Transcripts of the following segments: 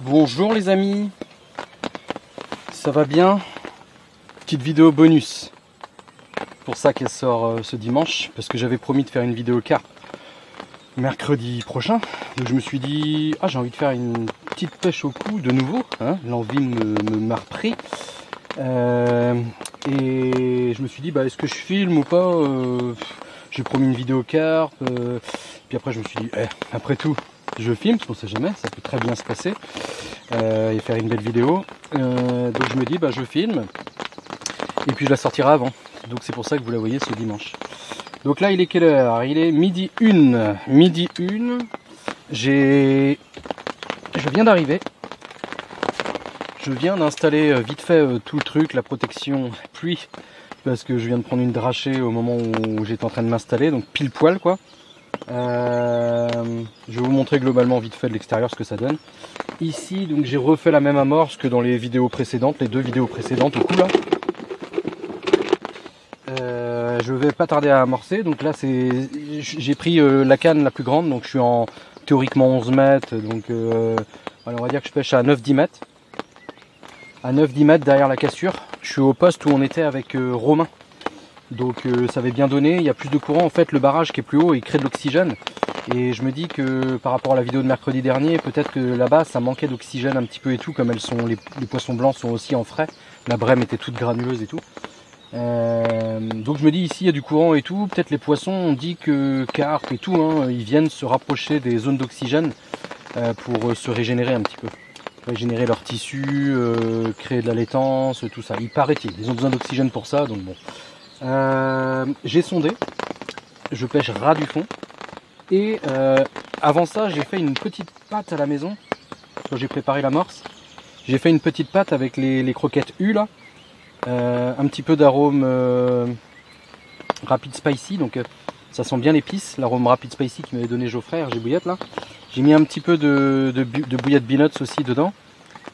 Bonjour les amis, ça va bien? Petite vidéo bonus, pour ça qu'elle sort ce dimanche, parce que j'avais promis de faire une vidéo carpe mercredi prochain. Donc je me suis dit, j'ai envie de faire une petite pêche au cou de nouveau, hein, l'envie m'a repris. Et je me suis dit, est-ce que je filme ou pas? J'ai promis une vidéo carpe, puis après je me suis dit, après tout, je filme, parce qu'on sait jamais, ça peut très bien se passer, et faire une belle vidéo. Donc je me dis, je filme, et puis je la sortirai avant. Donc c'est pour ça que vous la voyez ce dimanche. Donc là, il est quelle heure? Il est midi 1. Midi 1. Je viens d'arriver. Je viens d'installer vite fait tout le truc, la protection pluie, parce que je viens de prendre une drachée au moment où j'étais en train de m'installer, donc pile poil quoi. Je vais vous montrer globalement vite fait de l'extérieur ce que ça donne. Ici, donc j'ai refait la même amorce que dans les vidéos précédentes, les deux vidéos précédentes au coup là. Je vais pas tarder à amorcer, donc là j'ai pris la canne la plus grande, donc je suis en théoriquement 11 mètres, donc on va dire que je pêche à 9-10 mètres. À 9-10 mètres derrière la cassure, je suis au poste où on était avec Romain. Donc ça avait bien donné, il y a plus de courant, en fait le barrage qui est plus haut il crée de l'oxygène. Et je me dis que par rapport à la vidéo de mercredi dernier, peut-être que là-bas ça manquait d'oxygène un petit peu et tout, comme les poissons blancs sont aussi en frais, la brème était toute granuleuse et tout. Donc je me dis ici il y a du courant et tout, peut-être les poissons, on dit que carpe et tout, ils viennent se rapprocher des zones d'oxygène pour se régénérer un petit peu. Régénérer leurs tissus, créer de la laitance, tout ça. Il paraît-il, ils ont besoin d'oxygène pour ça, donc bon. J'ai sondé, je pêche ras du fond. Et avant ça, j'ai fait une petite pâte à la maison, quand j'ai préparé l'amorce. J'ai fait une petite pâte avec les croquettes U là. Un petit peu d'arôme rapid spicy, donc ça sent bien l'épice, l'arôme rapid spicy qui m'avait donné Geoffrey, RG Bouillette là. J'ai mis un petit peu de bouillette Beanuts aussi dedans,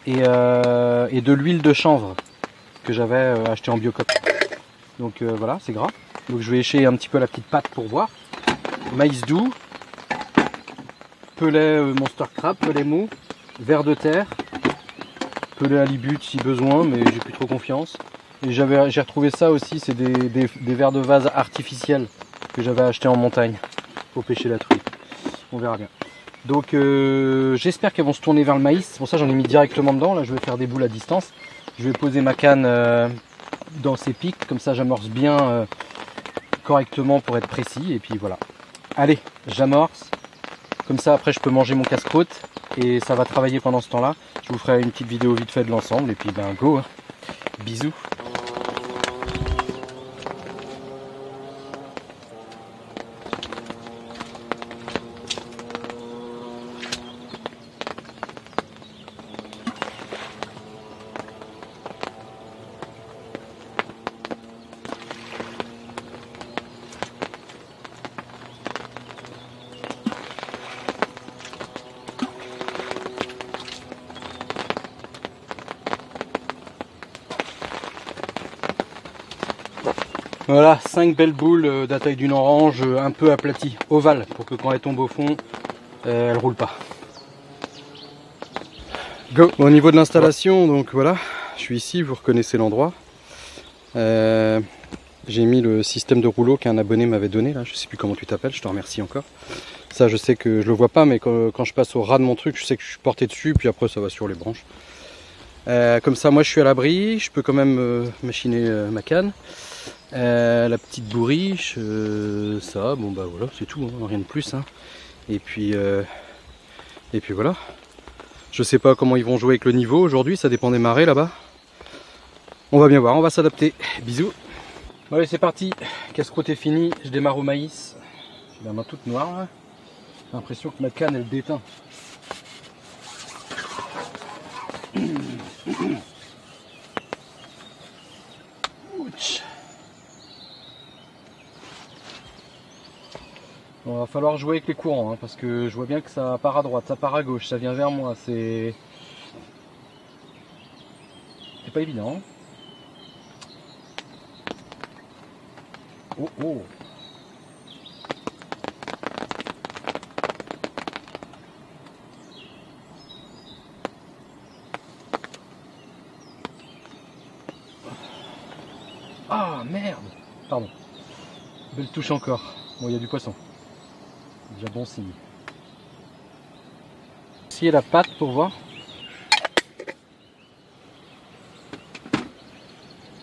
et de l'huile de chanvre que j'avais acheté en Biocop. Donc voilà, c'est gras. Donc je vais écher un petit peu la petite pâte pour voir. Maïs doux, pelet Monster Crab, pelet mou, ver de terre, pelet halibut si besoin, mais j'ai plus trop confiance. Et j'ai retrouvé ça aussi, c'est des vers de vase artificiels que j'avais acheté en montagne pour pêcher la truite. On verra bien. Donc j'espère qu'elles vont se tourner vers le maïs, c'est pour ça que j'en ai mis directement dedans. Là je vais faire des boules à distance. Je vais poser ma canne dans ces pics, comme ça j'amorce bien correctement pour être précis, et puis voilà. Allez, j'amorce, comme ça après je peux manger mon casse-croûte, et ça va travailler pendant ce temps-là. Je vous ferai une petite vidéo vite fait de l'ensemble, et puis go, hein. Bisous. Voilà, 5 belles boules de la taille d'une orange, un peu aplaties, ovales, pour que quand elles tombent au fond, elles ne roulent pas. Go. Au niveau de l'installation, donc voilà, je suis ici, vous reconnaissez l'endroit. J'ai mis le système de rouleau qu'un abonné m'avait donné, là, je sais plus comment tu t'appelles, je te remercie encore. Ça je sais que je le vois pas, mais quand je passe au ras de mon truc, je sais que je suis porté dessus, puis après ça va sur les branches. Comme ça moi je suis à l'abri, je peux quand même machiner ma canne. La petite bourriche, ça, voilà, c'est tout, hein, rien de plus. Hein. Et puis voilà. Je sais pas comment ils vont jouer avec le niveau aujourd'hui, ça dépend des marées là-bas. On va bien voir, on va s'adapter. Bisous. Bon, allez, c'est parti. Casse-croûte est fini, je démarre au maïs. J'ai la main toute noire. J'ai l'impression que ma canne elle déteint. Ouch. Bon, va falloir jouer avec les courants, hein, parce que je vois bien que ça part à droite, ça part à gauche, ça vient vers moi, c'est pas évident. Oh oh. Ah merde. Pardon. Belle touche encore. Bon, il y a du poisson. Déjà bon signe. Essayez la patte pour voir.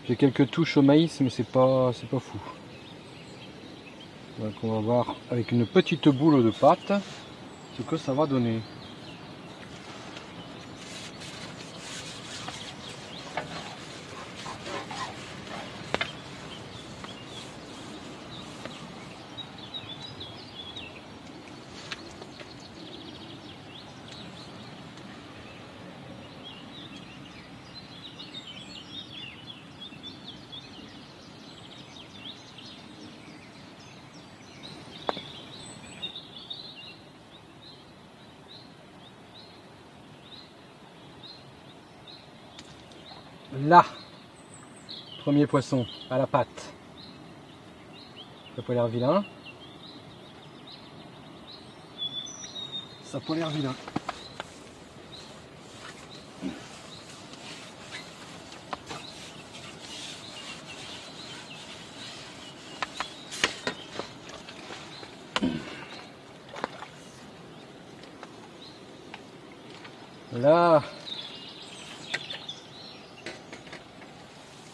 J'ai quelques touches au maïs, mais c'est pas fou. Donc on va voir avec une petite boule de pâte ce que ça va donner. Là, premier poisson à la pâte. Ça peut l'air vilain. Ça peut l'air vilain. Là,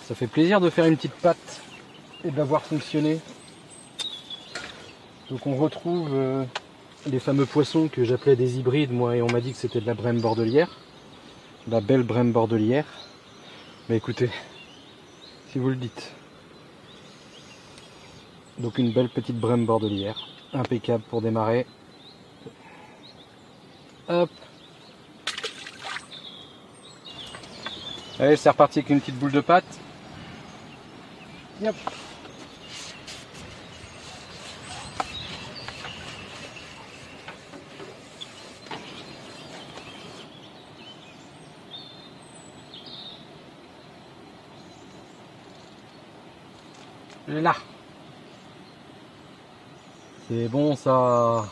ça fait plaisir de faire une petite pâte et de la voir fonctionner. Donc on retrouve les fameux poissons que j'appelais des hybrides, moi, et on m'a dit que c'était de la brème bordelière, la belle brème bordelière. Mais écoutez, si vous le dites. Donc une belle petite brème bordelière, impeccable pour démarrer. Hop. Allez, c'est reparti avec une petite boule de pâte. Yep. Là. C'est bon ça.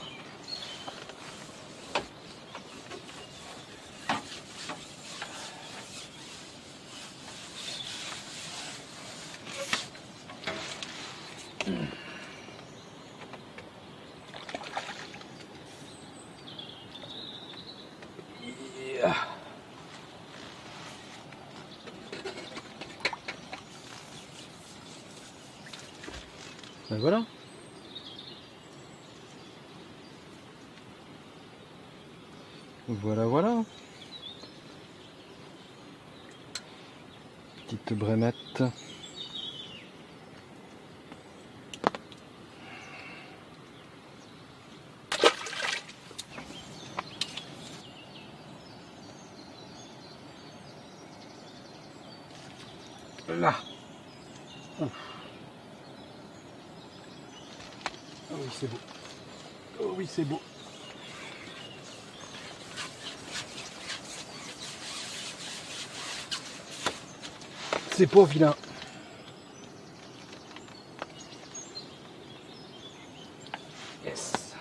Ben voilà. Voilà. Petite brémette. Là. Ouf. Oh oui, c'est beau. Oh oui, c'est beau. C'est pas vilain. Yes.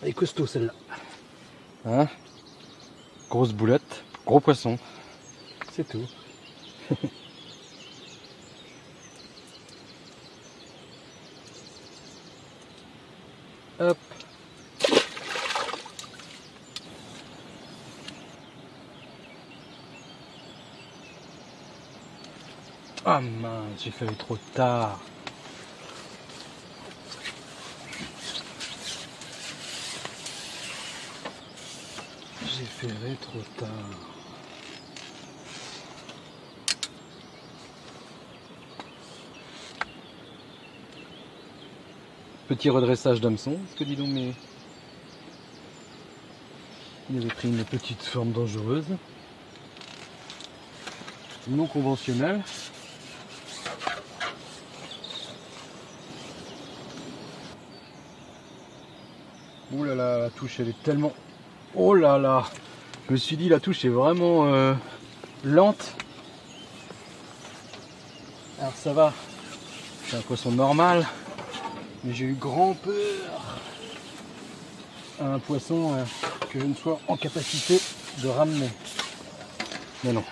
Elle est costaud celle-là. Hein? Grosse boulette, gros poisson. C'est tout. Hop. Ah mince, j'ai fait trop tard. J'ai fait trop tard. Petit redressage d'hameçon, parce que dis donc, mais il avait pris une petite forme dangereuse, non conventionnelle. Ouh là là, la touche elle est tellement... Oh là là, je me suis dit la touche est vraiment lente. Alors ça va, c'est un poisson normal, mais j'ai eu grand peur. à un poisson que je ne sois en capacité de ramener. Mais non.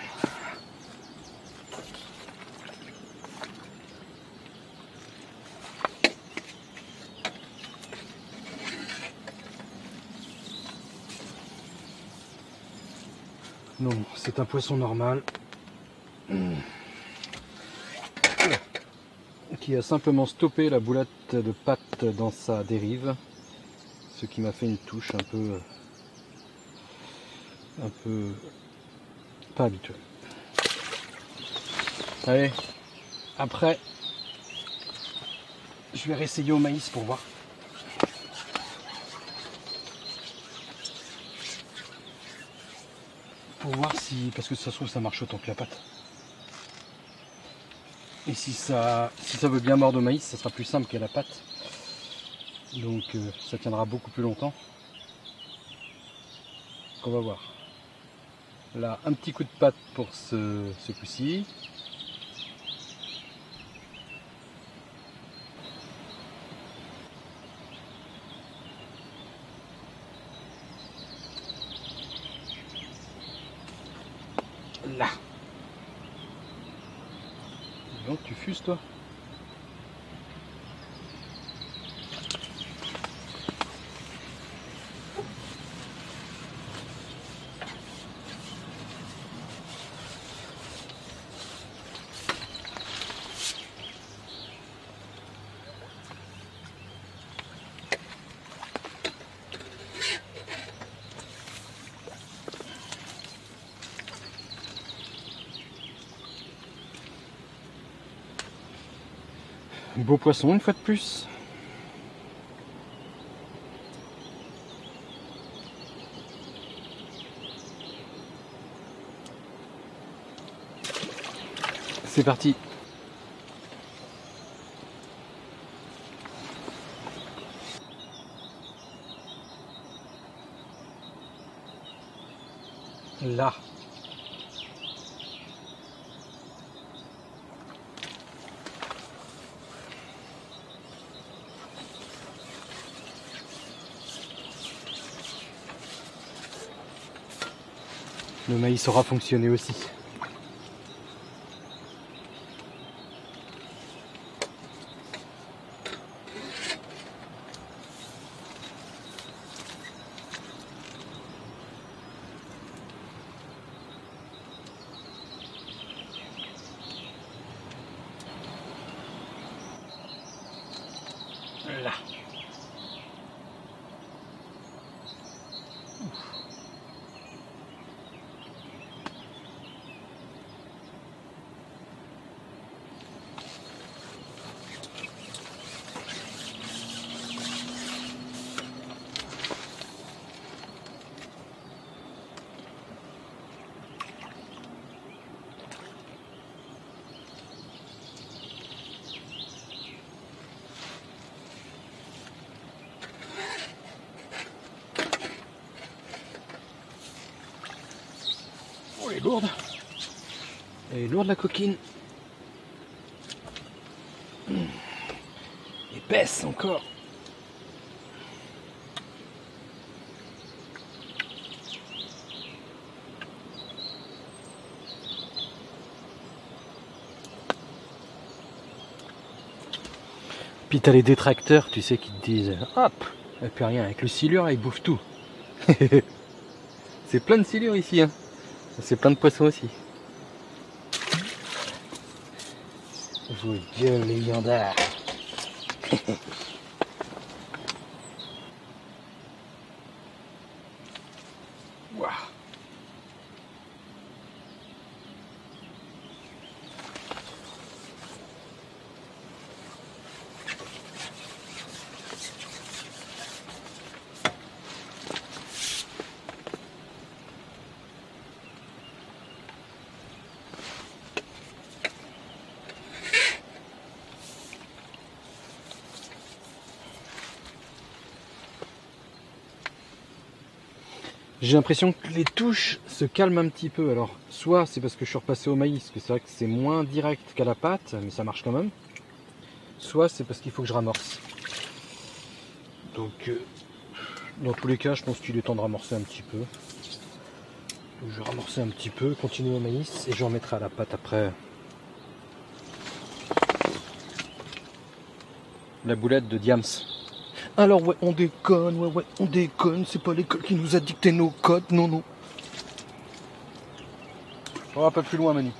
Non, c'est un poisson normal qui a simplement stoppé la boulette de pâte dans sa dérive, ce qui m'a fait une touche un peu pas habituelle. Allez, après je vais réessayer au maïs pour voir. Pour voir si, parce que ça se trouve ça marche autant que la pâte. Et si ça veut bien mordre au maïs, ça sera plus simple qu'à la pâte. Donc ça tiendra beaucoup plus longtemps. On va voir. Là, un petit coup de pâte pour ce coup-ci. Là. Donc tu fuses toi. Beau poisson une fois de plus. C'est parti. Là. Le maïs aura fonctionné aussi. Là. Oh, elle est lourde. Elle est lourde la coquine. Épaisse encore. Puis t'as les détracteurs, tu sais, qui te disent hop, il n'y a plus rien, avec le silure, il bouffe tout. C'est plein de silure ici, hein. C'est plein de poissons aussi. Vos gueules les viandards. Waouh. J'ai l'impression que les touches se calment un petit peu. Alors, soit c'est parce que je suis repassé au maïs, que c'est vrai que c'est moins direct qu'à la pâte, mais ça marche quand même. Soit c'est parce qu'il faut que je ramorce. Donc, Dans tous les cas, je pense qu'il est temps de ramorcer un petit peu. Donc, je vais ramorcer un petit peu, continuer au maïs et j'en mettrai à la pâte après. La boulette de Diams. Alors ouais, on déconne, ouais, on déconne, c'est pas l'école qui nous a dicté nos codes, non, non. Oh, un peu plus loin, Manu.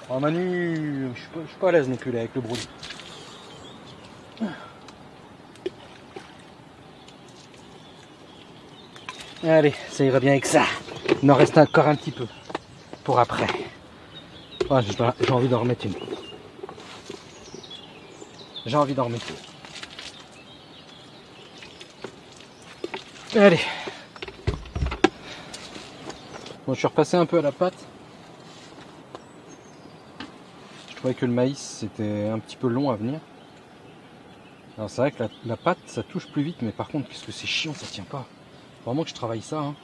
Oh, Manu, je suis pas à l'aise non plus là avec le brûlé. Allez, ça ira bien avec ça. Il en reste encore un petit peu pour après. Oh, j'ai envie d'en remettre une. J'ai envie d'en remettre une. Allez. Bon, je suis repassé un peu à la pâte. Je trouvais que le maïs c'était un petit peu long à venir. Alors c'est vrai que la pâte ça touche plus vite, mais par contre qu'est-ce que c'est chiant, ça tient pas. Vraiment que je travaille ça. Hein.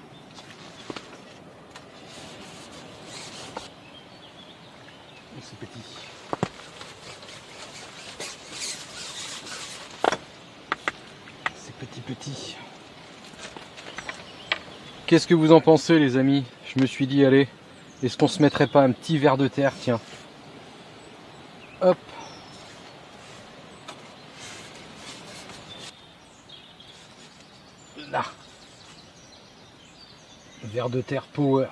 C'est petit. C'est petit. Qu'est-ce que vous en pensez les amis? Je me suis dit allez, est-ce qu'on se mettrait pas un petit ver de terre, tiens. Hop. Là. Ver de terre power.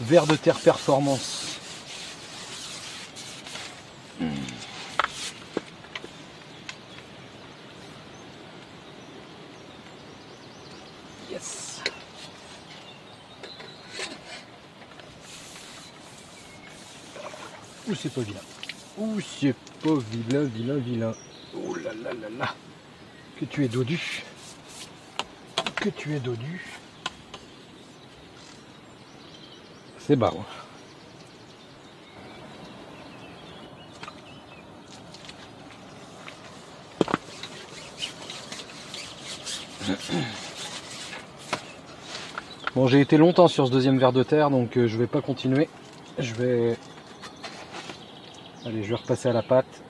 Ver de terre performance. Yes. Ouh, c'est pas vilain. Ouh, c'est pas vilain. Oh là là là là. Que tu es dodu. C'est barre. Bon, j'ai été longtemps sur ce deuxième ver de terre, donc je vais pas continuer. Allez, je vais repasser à la pâte.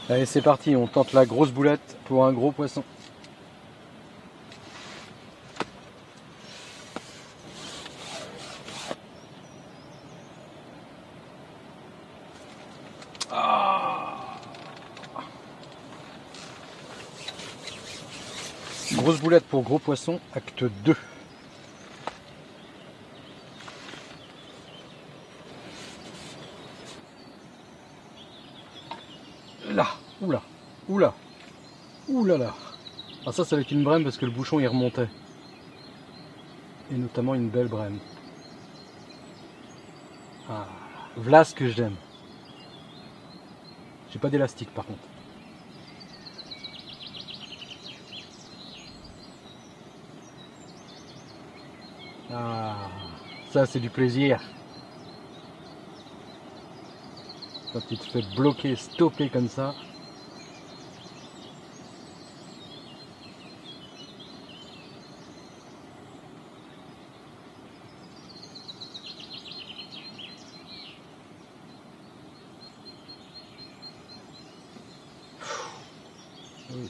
Allez, c'est parti, on tente la grosse boulette pour un gros poisson. Grosse boulette pour gros poisson, acte 2. Là, oula. Ah ça c'est avec une brème parce que le bouchon il remontait. Et notamment une belle brème. Ah, voilà ce que j'aime. J'ai pas d'élastique par contre. Ah, ça c'est du plaisir. Quand tu te fais bloquer, stopper comme ça. Oui.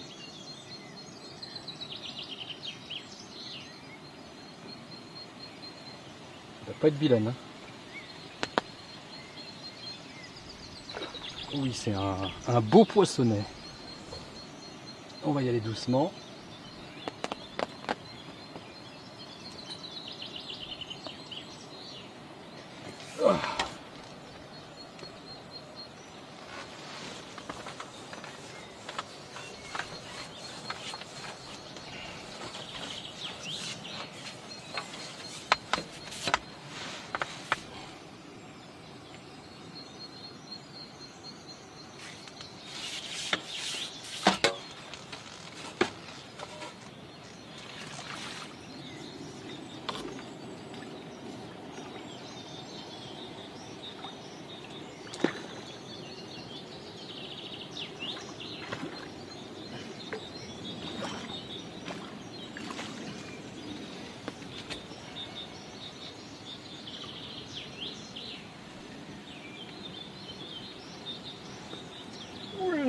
Ça va pas être vilaine. Hein. Oui, c'est un beau poissonnet. On va y aller doucement.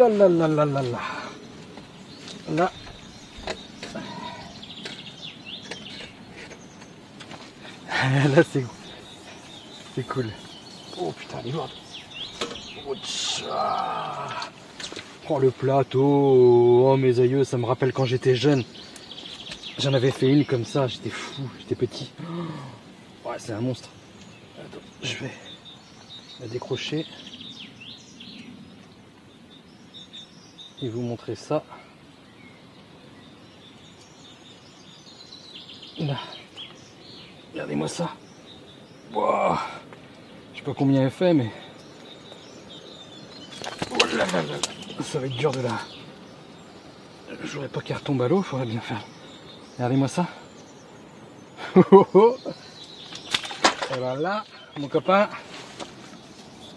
là là là là là là. Là. Là c'est cool. Oh putain, elle est morte. Oh le plateau. Oh mes aïeux, ça me rappelle quand j'étais jeune. J'en avais fait une comme ça, j'étais fou, j'étais petit. Ouais, c'est un monstre. Attends, je vais la décrocher et vous montrer ça. Là. Regardez-moi ça. Wow. Je sais pas combien elle fait, mais oh là là là. Ça va être dur de la. Je voudrais pas qu'elle retombe à l'eau, faudrait bien faire. Regardez-moi ça. Et voilà, mon copain,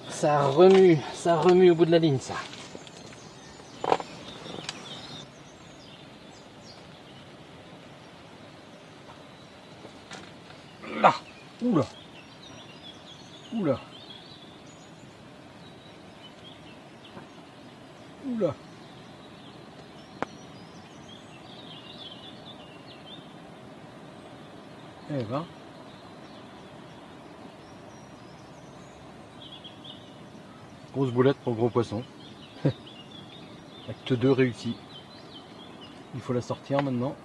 ça remue au bout de la ligne, ça. Là, oula, oula, oula. Eh ben. Grosse boulette pour le gros poisson. Acte 2 réussi. Il faut la sortir maintenant.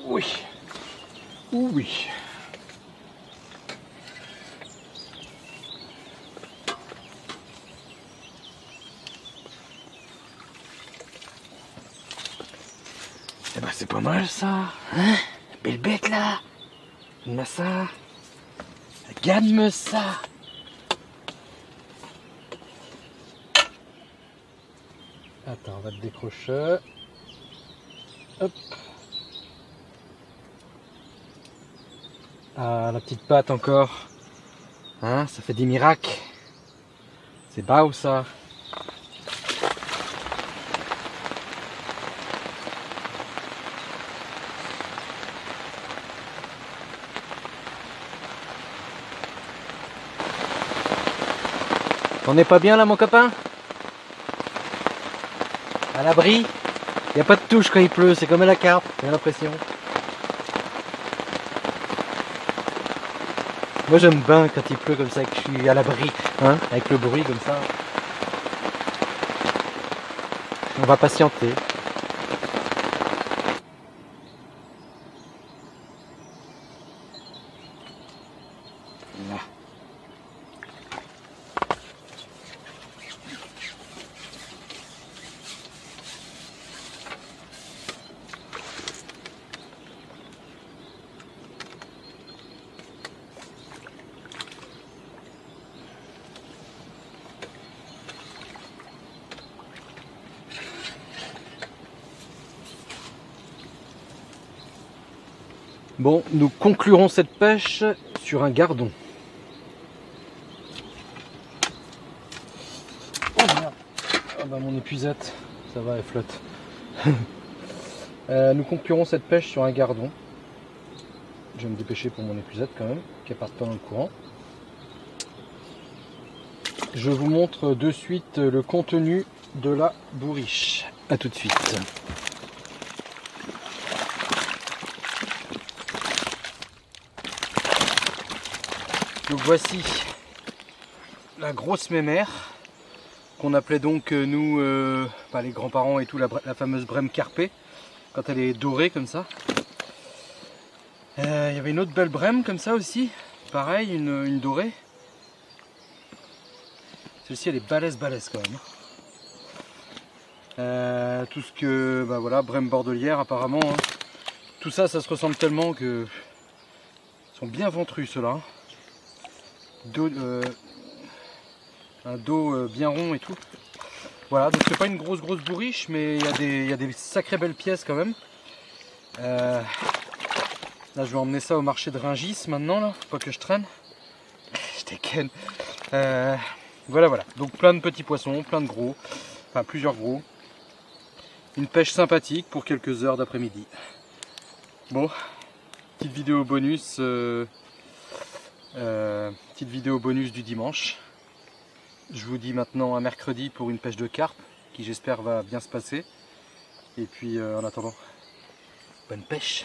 Oui. Oui. Eh ben c'est pas mal ça, hein? Belle bête là. Regarde ça. Regarde-moi ça. Attends, on va te décrocher. Hop. Ah, la petite patte encore. Hein, ça fait des miracles. C'est beau ça. T'en es pas bien là mon copain? À l'abri? Il n'y a pas de touche quand il pleut, c'est comme à la carpe, j'ai l'impression. Moi j'aime bien quand il pleut comme ça, que je suis à l'abri, hein, avec le bruit comme ça. On va patienter. Là. Bon, nous conclurons cette pêche sur un gardon. Oh merde. Ah bah mon épuisette, ça va, elle flotte. Nous conclurons cette pêche sur un gardon. Je vais me dépêcher pour mon épuisette quand même, qu'elle parte pas dans le courant. Je vous montre de suite le contenu de la bourriche. A tout de suite. Donc voici la grosse mémère qu'on appelait donc nous, les grands-parents et tout, la fameuse brème carpée, quand elle est dorée comme ça. Il y avait une autre belle brème comme ça aussi, pareil, une dorée. Celle-ci elle est balèze quand même. Tout ce que, bah voilà, brème bordelière apparemment. Hein. Tout ça, ça se ressemble tellement que ils sont bien ventrus ceux-là. Un dos bien rond et tout. Voilà, donc c'est pas une grosse bourriche, mais il y a des sacrées belles pièces quand même. Là, je vais emmener ça au marché de Rungis maintenant, là, faut pas que je traîne. Je déconne. Voilà. Donc plein de petits poissons, plein de gros, enfin plusieurs gros. Une pêche sympathique pour quelques heures d'après-midi. Bon, petite vidéo bonus du dimanche. Je vous dis maintenant à mercredi pour une pêche de carpe qui j'espère va bien se passer. Et puis en attendant, bonne pêche!